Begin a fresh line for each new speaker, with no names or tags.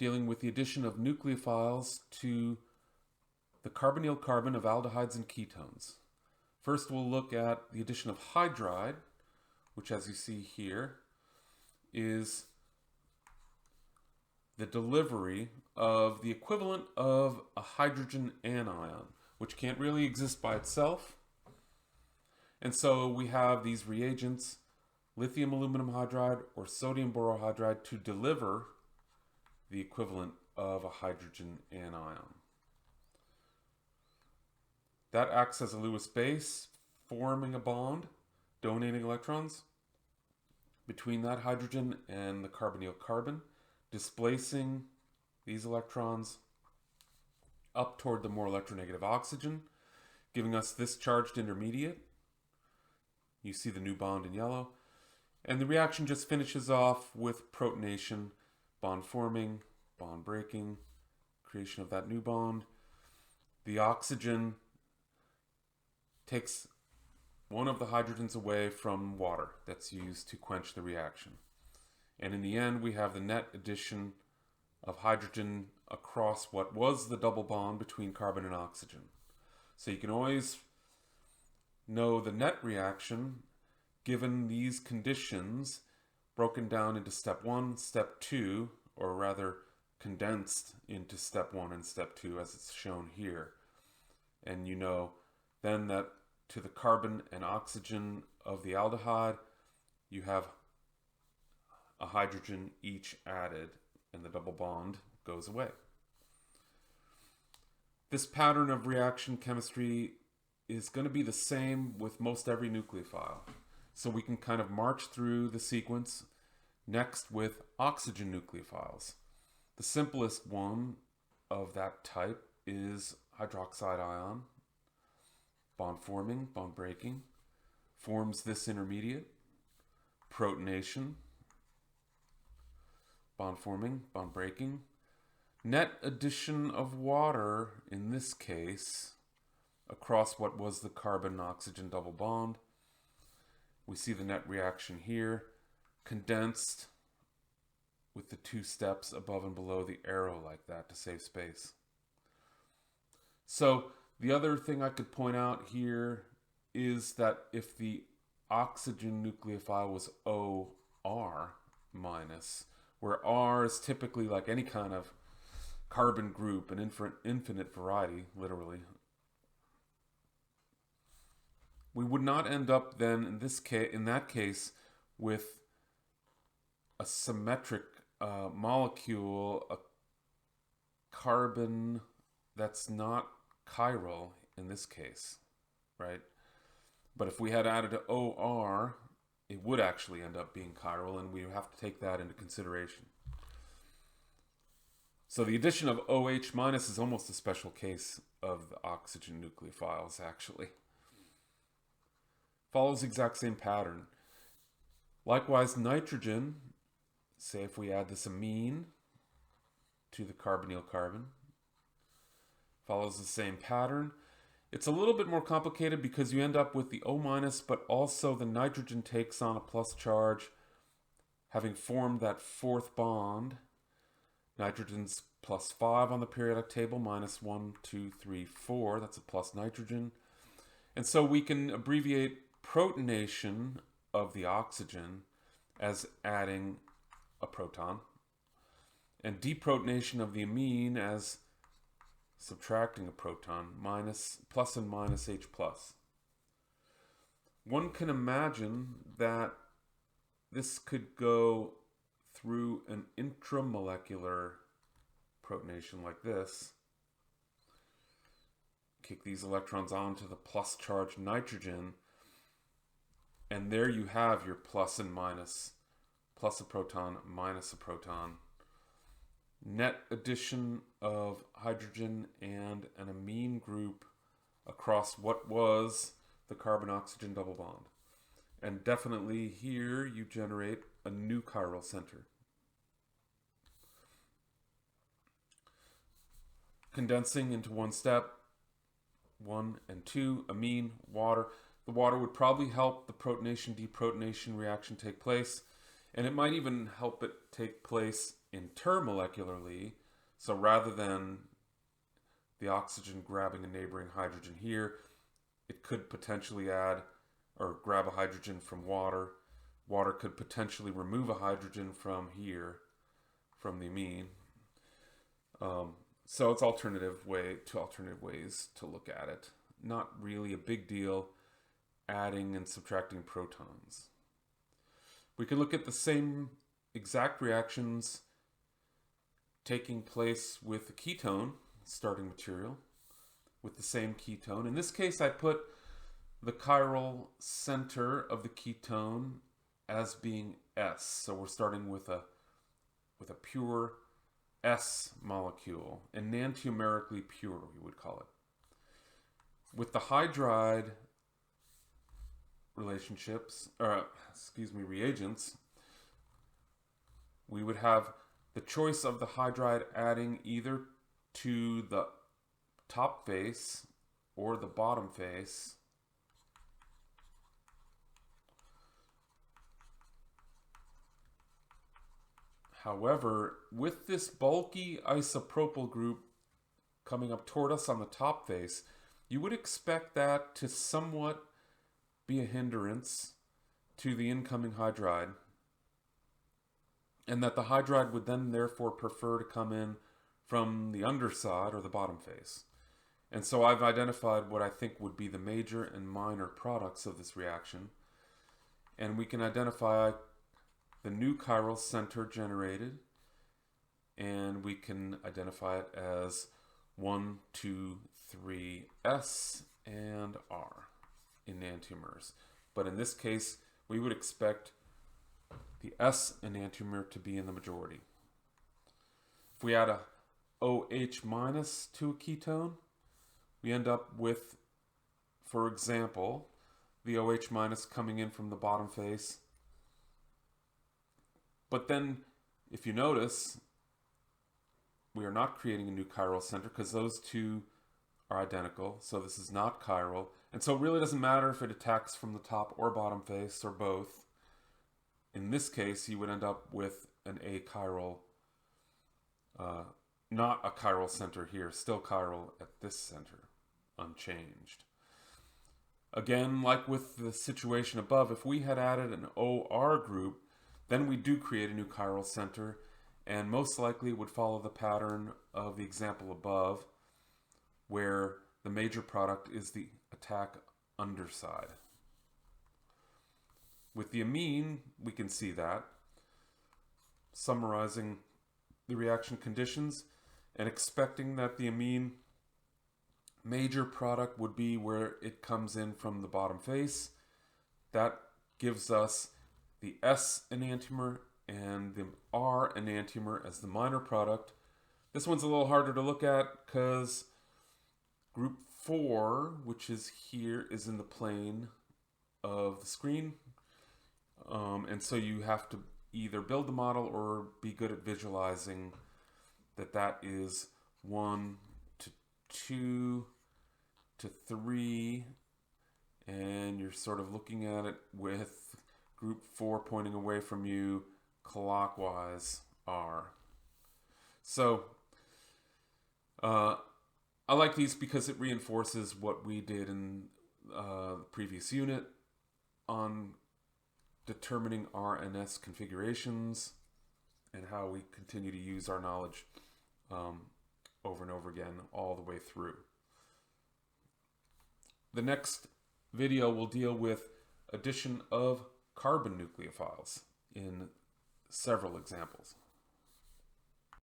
dealing with the addition of nucleophiles to the carbonyl carbon of aldehydes and ketones. First, we'll look at the addition of hydride, which, as you see here, is the delivery of the equivalent of a hydrogen anion, which can't really exist by itself. And so we have these reagents, lithium aluminum hydride or sodium borohydride, to deliver the equivalent of a hydrogen anion. That acts as a Lewis base, forming a bond, donating electrons between that hydrogen and the carbonyl carbon, displacing these electrons up toward the more electronegative oxygen, giving us this charged intermediate. You see the new bond in yellow. And the reaction just finishes off with protonation, bond forming, bond breaking, creation of that new bond. The oxygen takes one of the hydrogens away from water that's used to quench the reaction. And in the end, we have the net addition of hydrogen across what was the double bond between carbon and oxygen. So you can always know the net reaction given these conditions, broken down into step 1, step 2, or rather condensed into step 1 and step 2 as it's shown here. And you know then that to the carbon and oxygen of the aldehyde, you have a hydrogen each added, and the double bond goes away. This pattern of reaction chemistry is going to be the same with most every nucleophile. So we can kind of march through the sequence next with oxygen nucleophiles. The simplest one of that type is hydroxide ion. Bond forming, bond breaking, forms this intermediate, protonation, bond forming, bond breaking, net addition of water, in this case, across what was the carbon-oxygen double bond. We see the net reaction here, condensed with the 2 steps above and below the arrow like that to save space. So the other thing I could point out here is that if the oxygen nucleophile was OR minus, where R is typically like any kind of carbon group, an infinite variety, literally, we would not end up then in that case with a symmetric molecule, a carbon that's not chiral in this case, right? But if we had added to OR, it would actually end up being chiral, and we have to take that into consideration. So the addition of OH minus is almost a special case of the oxygen nucleophiles, actually. Follows the exact same pattern. Likewise, nitrogen, say if we add this amine to the carbonyl carbon, follows the same pattern. It's a little bit more complicated because you end up with the O minus, but also the nitrogen takes on a plus charge, having formed that 4th bond. Nitrogen's plus 5 on the periodic table, minus 1, 2, 3, 4. That's a plus nitrogen. And so we can abbreviate protonation of the oxygen as adding a proton, and deprotonation of the amine as subtracting a proton, plus and minus H+. One can imagine that this could go through an intramolecular protonation like this. Kick these electrons onto the plus charged nitrogen, and there you have your plus and minus, plus a proton, minus a proton. Net addition of hydrogen and an amine group across what was the carbon-oxygen double bond. And definitely here you generate a new chiral center. Condensing into one step, 1 and 2, amine, water. The water would probably help the protonation-deprotonation reaction take place, and it might even help it take place intermolecularly. So rather than the oxygen grabbing a neighboring hydrogen here, it could potentially add or grab a hydrogen from water. Water could potentially remove a hydrogen from here, from the amine. So it's alternative ways to look at it. Not really a big deal adding and subtracting protons. We can look at the same exact reactions taking place with the ketone, starting material, with the same ketone. In this case, I put the chiral center of the ketone as being S. So we're starting with a pure S molecule, enantiomerically pure, we would call it. With the hydride reagents, we would have the choice of the hydride adding either to the top face or the bottom face. However, with this bulky isopropyl group coming up toward us on the top face, you would expect that to somewhat be a hindrance to the incoming hydride, and that the hydride would then therefore prefer to come in from the underside or the bottom face. And so I've identified what I think would be the major and minor products of this reaction, and we can identify the new chiral center generated, and we can identify it as 1, 2, 3, S and R enantiomers. But in this case, we would expect the S enantiomer to be in the majority. If we add a OH minus to a ketone, we end up with, for example, the OH minus coming in from the bottom face. But then, if you notice, we are not creating a new chiral center because those two are identical. So this is not chiral. And so it really doesn't matter if it attacks from the top or bottom face or both. In this case, you would end up with an achiral, not a chiral center here, still chiral at this center, unchanged. Again, like with the situation above, if we had added an OR group, then we do create a new chiral center, and most likely would follow the pattern of the example above, where the major product is the attack underside. With the amine, we can see that. Summarizing the reaction conditions and expecting that the amine major product would be where it comes in from the bottom face. That gives us the S enantiomer and the R enantiomer as the minor product. This one's a little harder to look at because group 4, which is here, is in the plane of the screen. And so you have to either build the model or be good at visualizing that is 1 to 2 to 3, and you're sort of looking at it with group 4 pointing away from you, clockwise R. So I like these because it reinforces what we did in the previous unit on determining R and S configurations and how we continue to use our knowledge over and over again all the way through. The next video will deal with addition of carbon nucleophiles in several examples.